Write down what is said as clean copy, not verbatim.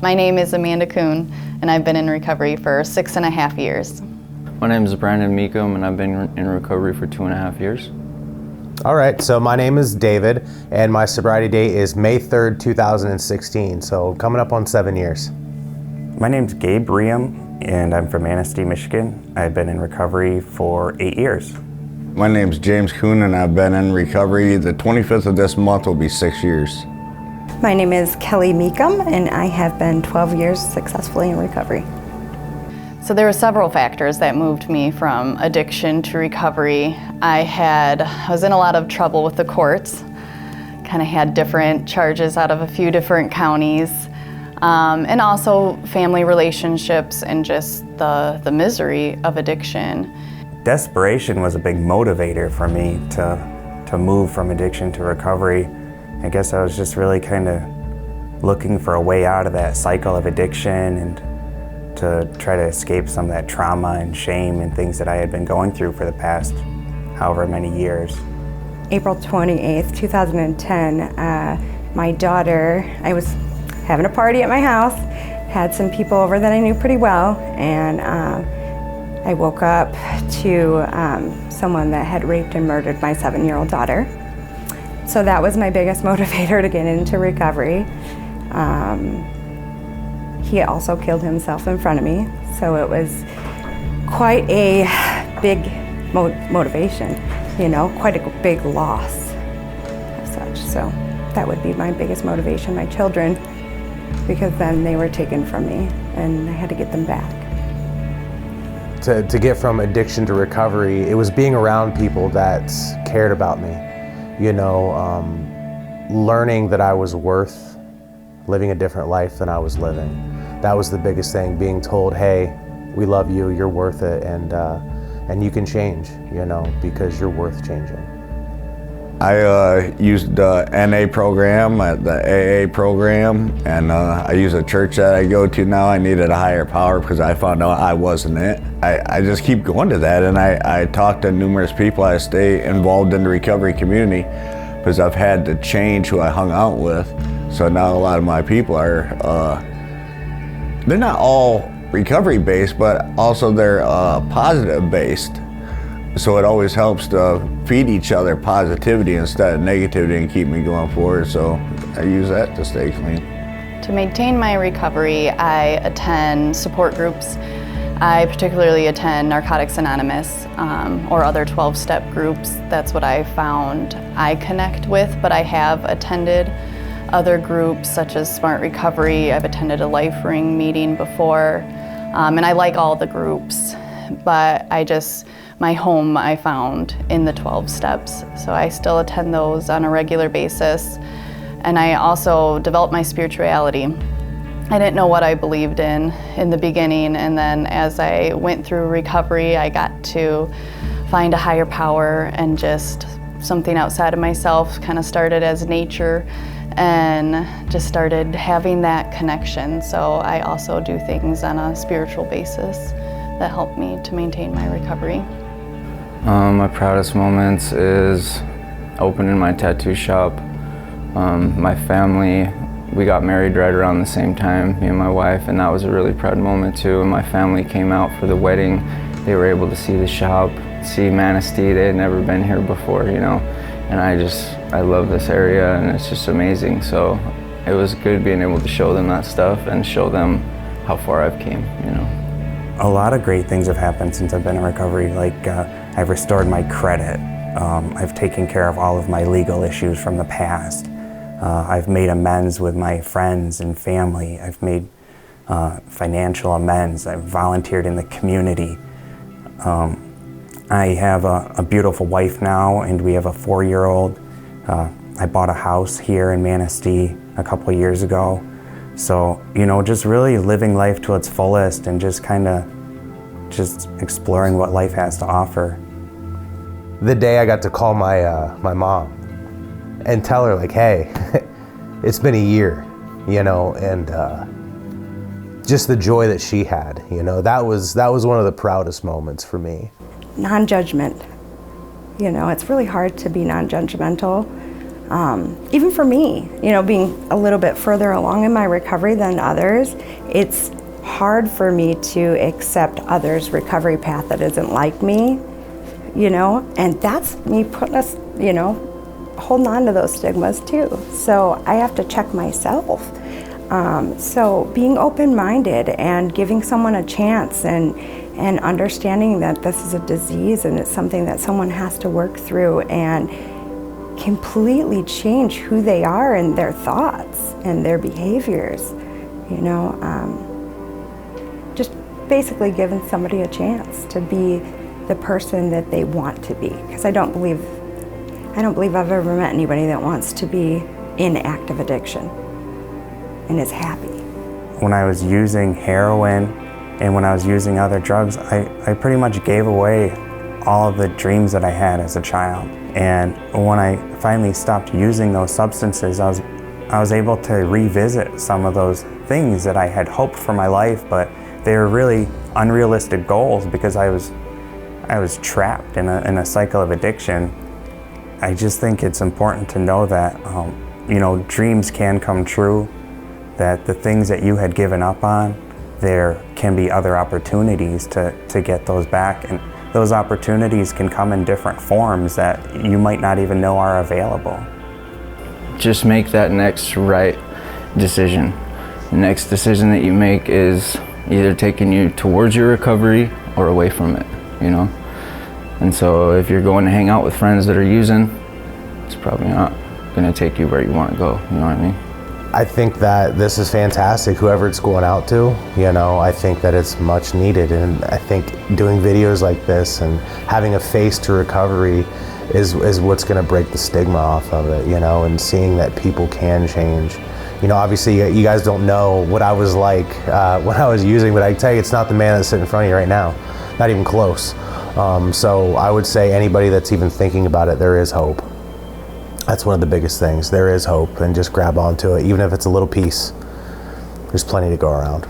My name is Amanda Kuhn, and I've been in recovery for 6.5 years. My name is Brandon Meekum, and I've been in recovery for 2.5 years. All right, so my name is David, and my sobriety date is May 3rd, 2016, so coming up on 7 years. My name's Gabe Riem, and I'm from Manistee, Michigan. I've been in recovery for 8 years. My name's James Kuhn, and I've been in recovery. The 25th of this month will be 6 years. My name is Kelly Meekum, and I have been 12 years successfully in recovery. So there were several factors that moved me from addiction to recovery. I was in a lot of trouble with the courts, kind of had different charges out of a few different counties, and also family relationships and just the misery of addiction. Desperation was a big motivator for me to move from addiction to recovery. I guess I was just really kind of looking for a way out of that cycle of addiction and to try to escape some of that trauma and shame and things that I had been going through for the past however many years. April 28th, 2010, my daughter, I was having a party at my house, had some people over that I knew pretty well, and I woke up to someone that had raped and murdered my 7-year-old daughter. So that was my biggest motivator to get into recovery. He also killed himself in front of me, so it was quite a big motivation, you know, quite a big loss of such. So that would be my biggest motivation, my children, because then they were taken from me and I had to get them back. To get from addiction to recovery, it was being around people that cared about me, you know, learning that I was worth living a different life than I was living. That was the biggest thing, being told, hey, we love you, you're worth it, and you can change, you know, because you're worth changing. I used the NA program, the AA program, and I use a church that I go to now. I needed a higher power because I found out I wasn't it. I just keep going to that, and I talk to numerous people. I stay involved in the recovery community because I've had to change who I hung out with. So now a lot of my people are, they're not all recovery-based, but also they're positive-based. So it always helps to feed each other positivity instead of negativity and keep me going forward. So I use that to stay clean. To maintain my recovery, I attend support groups. I particularly attend Narcotics Anonymous or other 12-step groups. That's what I found I connect with, but I have attended other groups such as Smart Recovery. I've attended a Life Ring meeting before, and I like all the groups, but my home I found in the 12 steps. So I still attend those on a regular basis. And I also developed my spirituality. I didn't know what I believed in the beginning, and then as I went through recovery, I got to find a higher power and just something outside of myself. Kind of started as nature and just started having that connection. So I also do things on a spiritual basis that help me to maintain my recovery. My proudest moments is opening my tattoo shop. My family, we got married right around the same time, me and my wife, and that was a really proud moment too. And my family came out for the wedding. They were able to see the shop, see Manistee. They had never been here before, you know. And I love this area, and it's just amazing. So it was good being able to show them that stuff and show them how far I've came, you know. A lot of great things have happened since I've been in recovery. Like I've restored my credit. I've taken care of all of my legal issues from the past. I've made amends with my friends and family. I've made financial amends. I've volunteered in the community. I have a beautiful wife now, and we have a 4-year-old. I bought a house here in Manistee a couple of years ago. So, you know, just really living life to its fullest and just kind of just exploring what life has to offer. The day I got to call my mom and tell her, like, hey, it's been a year, you know, and just the joy that she had, you know, that was one of the proudest moments for me. Non-judgment. You know, it's really hard to be non-judgmental Even for me, you know, being a little bit further along in my recovery than others, it's hard for me to accept others' recovery path that isn't like me, you know, and that's me putting us, you know, holding on to those stigmas too. So I have to check myself. So being open-minded and giving someone a chance and understanding that this is a disease and it's something that someone has to work through and completely change who they are and their thoughts and their behaviors, you know, just basically giving somebody a chance to be the person that they want to be. Because I don't believe I've ever met anybody that wants to be in active addiction and is happy. When I was using heroin and when I was using other drugs, I pretty much gave away all of the dreams that I had as a child. And when I finally stopped using those substances, I was able to revisit some of those things that I had hoped for my life, but they were really unrealistic goals because I was trapped in a cycle of addiction. I just think it's important to know that you know, dreams can come true, that the things that you had given up on, there can be other opportunities to get those back, and those opportunities can come in different forms that you might not even know are available. Just make that next right decision. The next decision that you make is either taking you towards your recovery or away from it, you know? And so if you're going to hang out with friends that are using, it's probably not gonna take you where you want to go, you know what I mean? I think that this is fantastic, whoever it's going out to, you know, I think that it's much needed, and I think doing videos like this and having a face to recovery is what's gonna break the stigma off of it, you know, and seeing that people can change. You know, obviously you guys don't know what I was like when I was using, but I can tell you it's not the man that's sitting in front of you right now, not even close. So I would say anybody that's even thinking about it, there is hope. That's one of the biggest things. There is hope, and just grab onto it, even if it's a little piece. There's plenty to go around.